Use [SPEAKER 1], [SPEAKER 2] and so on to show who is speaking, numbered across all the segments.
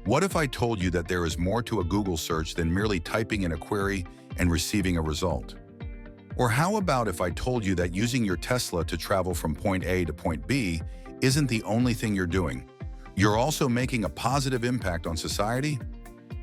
[SPEAKER 1] What if I told you that there is more to a Google search than merely typing in a query and receiving a result? Or how about if I told you that using your Tesla to travel from point A to point B isn't the only thing you're doing? You're also making a positive impact on society?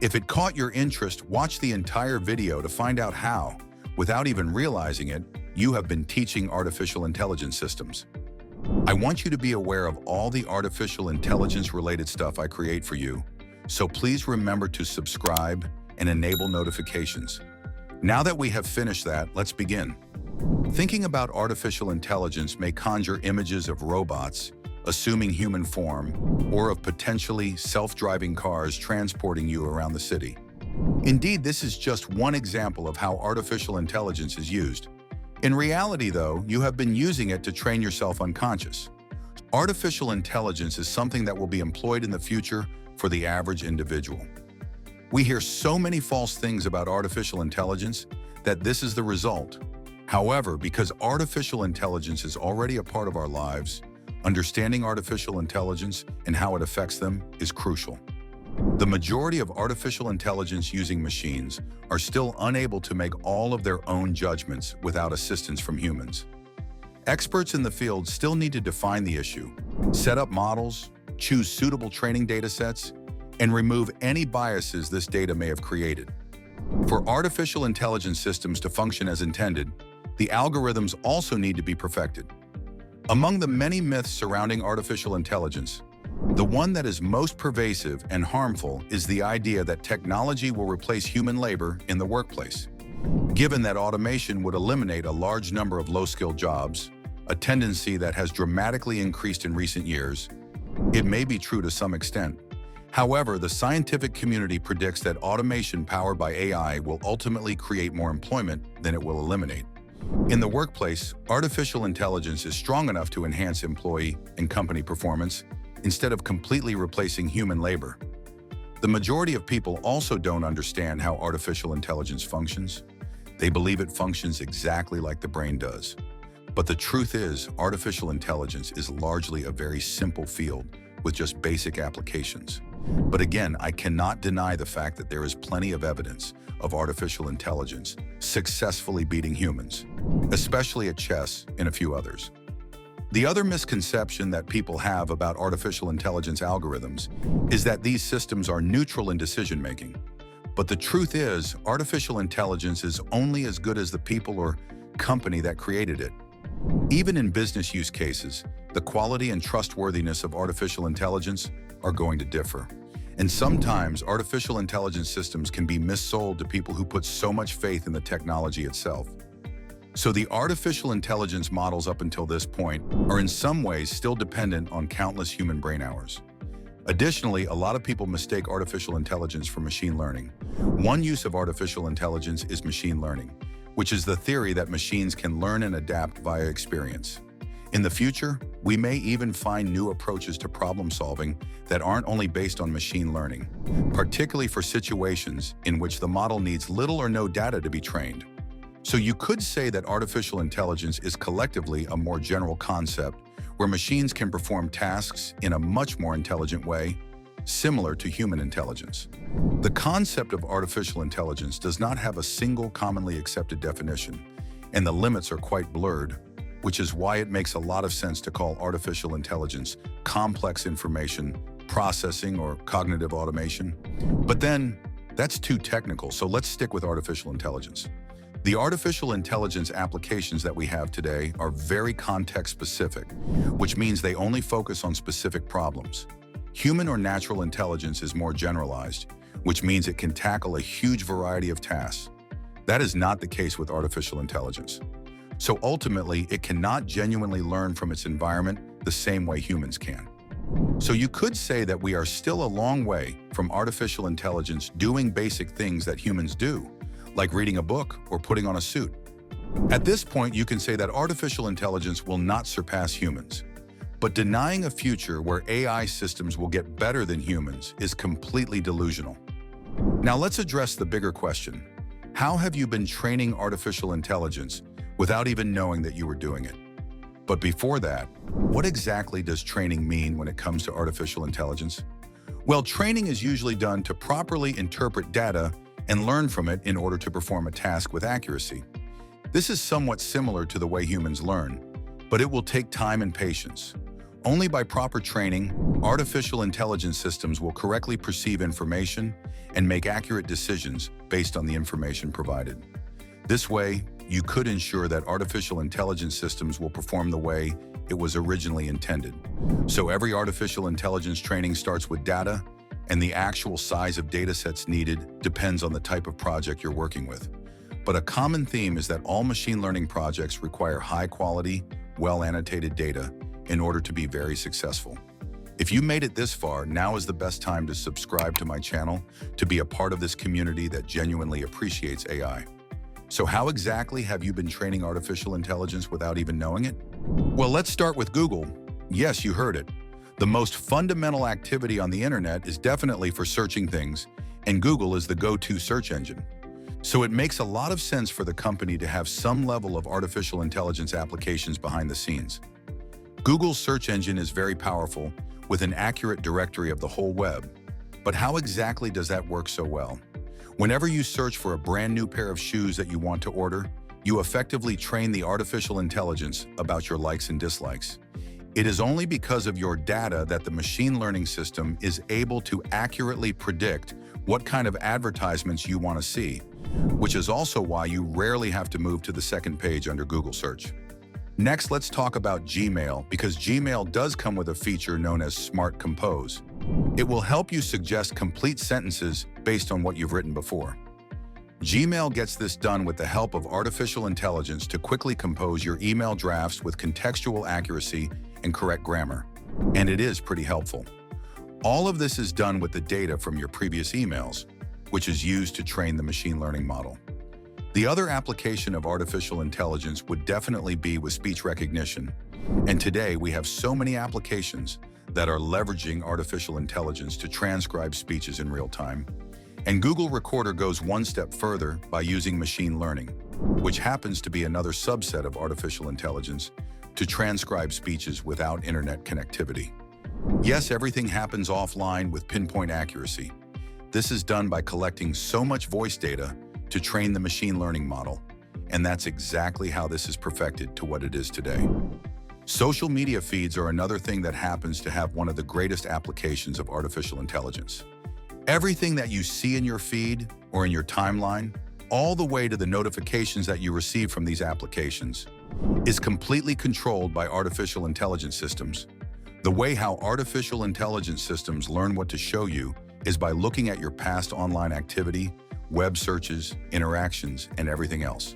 [SPEAKER 1] If it caught your interest, watch the entire video to find out how, without even realizing it, you have been teaching artificial intelligence systems. I want you to be aware of all the artificial intelligence-related stuff I create for you, so please remember to subscribe and enable notifications. Now that we have finished that, let's begin. Thinking about artificial intelligence may conjure images of robots assuming human form, or of potentially self-driving cars transporting you around the city. Indeed, this is just one example of how artificial intelligence is used. In reality, though, you have been using it to train yourself unconscious. Artificial intelligence is something that will be employed in the future for the average individual. We hear so many false things about artificial intelligence that this is the result. However, because artificial intelligence is already a part of our lives, understanding artificial intelligence and how it affects them is crucial. The majority of artificial intelligence using machines are still unable to make all of their own judgments without assistance from humans. Experts in the field still need to define the issue, set up models, choose suitable training datasets, and remove any biases this data may have created. For artificial intelligence systems to function as intended, the algorithms also need to be perfected. Among the many myths surrounding artificial intelligence, the one that is most pervasive and harmful is the idea that technology will replace human labor in the workplace. Given that automation would eliminate a large number of low-skilled jobs, a tendency that has dramatically increased in recent years, it may be true to some extent. However, the scientific community predicts that automation powered by AI will ultimately create more employment than it will eliminate. In the workplace, artificial intelligence is strong enough to enhance employee and company performance instead of completely replacing human labor. The majority of people also don't understand how artificial intelligence functions. They believe it functions exactly like the brain does. But the truth is, artificial intelligence is largely a very simple field with just basic applications. But again, I cannot deny the fact that there is plenty of evidence of artificial intelligence successfully beating humans, especially at chess and a few others. The other misconception that people have about artificial intelligence algorithms is that these systems are neutral in decision-making. But the truth is, artificial intelligence is only as good as the people or company that created it. Even in business use cases, the quality and trustworthiness of artificial intelligence are going to differ. And sometimes artificial intelligence systems can be missold to people who put so much faith in the technology itself. So the artificial intelligence models up until this point are in some ways still dependent on countless human brain hours. Additionally, a lot of people mistake artificial intelligence for machine learning. One use of artificial intelligence is machine learning, which is the theory that machines can learn and adapt via experience. In the future, we may even find new approaches to problem solving that aren't only based on machine learning, particularly for situations in which the model needs little or no data to be trained. So you could say that artificial intelligence is collectively a more general concept where machines can perform tasks in a much more intelligent way, similar to human intelligence. The concept of artificial intelligence does not have a single commonly accepted definition, and the limits are quite blurred, which is why it makes a lot of sense to call artificial intelligence complex information processing or cognitive automation. But then, that's too technical, so let's stick with artificial intelligence. The artificial intelligence applications that we have today are very context-specific, which means they only focus on specific problems. Human or natural intelligence is more generalized, which means it can tackle a huge variety of tasks. That is not the case with artificial intelligence. So ultimately, it cannot genuinely learn from its environment the same way humans can. So you could say that we are still a long way from artificial intelligence doing basic things that humans do, like reading a book or putting on a suit. At this point, you can say that artificial intelligence will not surpass humans. But denying a future where AI systems will get better than humans is completely delusional. Now let's address the bigger question. How have you been training artificial intelligence without even knowing that you were doing it? But before that, what exactly does training mean when it comes to artificial intelligence? Well, training is usually done to properly interpret data and learn from it in order to perform a task with accuracy. This is somewhat similar to the way humans learn, but it will take time and patience. Only by proper training, artificial intelligence systems will correctly perceive information and make accurate decisions based on the information provided. This way, you could ensure that artificial intelligence systems will perform the way it was originally intended. So every artificial intelligence training starts with data, and the actual size of datasets needed depends on the type of project you're working with. But a common theme is that all machine learning projects require high-quality, well-annotated data in order to be very successful. If you made it this far, now is the best time to subscribe to my channel to be a part of this community that genuinely appreciates AI. So how exactly have you been training artificial intelligence without even knowing it? Well, let's start with Google. Yes, you heard it. The most fundamental activity on the internet is definitely for searching things, and Google is the go-to search engine. So it makes a lot of sense for the company to have some level of artificial intelligence applications behind the scenes. Google's search engine is very powerful, with an accurate directory of the whole web. But how exactly does that work so well? Whenever you search for a brand new pair of shoes that you want to order, you effectively train the artificial intelligence about your likes and dislikes. It is only because of your data that the machine learning system is able to accurately predict what kind of advertisements you want to see, which is also why you rarely have to move to the second page under Google search. Next, let's talk about Gmail, because Gmail does come with a feature known as Smart Compose. It will help you suggest complete sentences based on what you've written before. Gmail gets this done with the help of artificial intelligence to quickly compose your email drafts with contextual accuracy and correct grammar. And it is pretty helpful. All of this is done with the data from your previous emails, which is used to train the machine learning model. The other application of artificial intelligence would definitely be with speech recognition. And today we have so many applications that are leveraging artificial intelligence to transcribe speeches in real time. And Google Recorder goes one step further by using machine learning, which happens to be another subset of artificial intelligence, to transcribe speeches without internet connectivity. Yes, everything happens offline with pinpoint accuracy. This is done by collecting so much voice data to train the machine learning model, and that's exactly how this is perfected to what it is today. Social media feeds are another thing that happens to have one of the greatest applications of artificial intelligence. Everything that you see in your feed or in your timeline, all the way to the notifications that you receive from these applications, is completely controlled by artificial intelligence systems. The way how artificial intelligence systems learn what to show you is by looking at your past online activity, web searches, interactions, and everything else.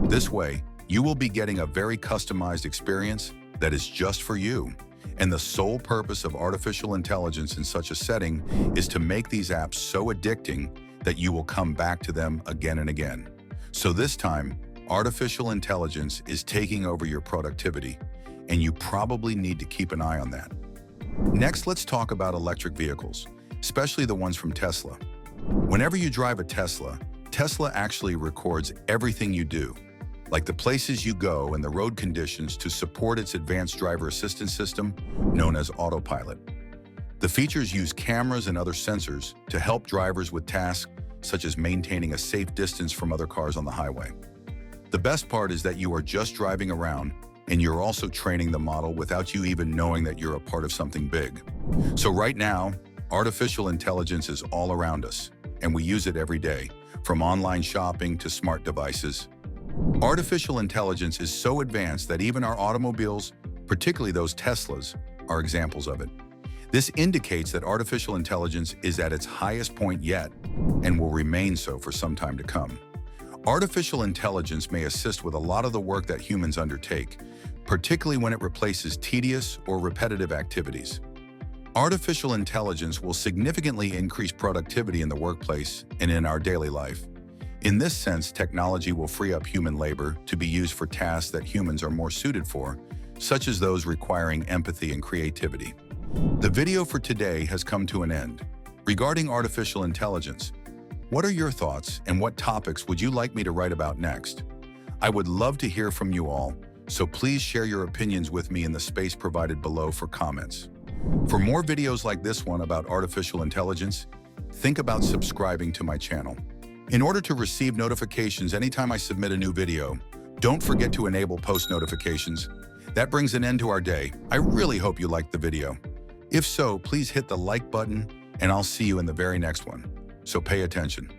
[SPEAKER 1] This way, you will be getting a very customized experience that is just for you. And the sole purpose of artificial intelligence in such a setting is to make these apps so addicting that you will come back to them again and again. So this time, artificial intelligence is taking over your productivity, and you probably need to keep an eye on that. Next, let's talk about electric vehicles, especially the ones from Tesla. Whenever you drive a Tesla, Tesla actually records everything you do, like the places you go and the road conditions, to support its advanced driver assistance system known as autopilot. The features use cameras and other sensors to help drivers with tasks such as maintaining a safe distance from other cars on the highway. The best part is that you are just driving around, and you're also training the model without you even knowing that you're a part of something big. So right now, artificial intelligence is all around us, and we use it every day, from online shopping to smart devices. Artificial intelligence is so advanced that even our automobiles, particularly those Teslas, are examples of it. This indicates that artificial intelligence is at its highest point yet, and will remain so for some time to come. Artificial intelligence may assist with a lot of the work that humans undertake, particularly when it replaces tedious or repetitive activities. Artificial intelligence will significantly increase productivity in the workplace and in our daily life. In this sense, technology will free up human labor to be used for tasks that humans are more suited for, such as those requiring empathy and creativity. The video for today has come to an end. Regarding artificial intelligence, what are your thoughts, and what topics would you like me to write about next? I would love to hear from you all, so please share your opinions with me in the space provided below for comments. For more videos like this one about artificial intelligence, think about subscribing to my channel. In order to receive notifications anytime I submit a new video, don't forget to enable post notifications. That brings an end to our day. I really hope you liked the video. If so, please hit the like button, and I'll see you in the very next one. So pay attention.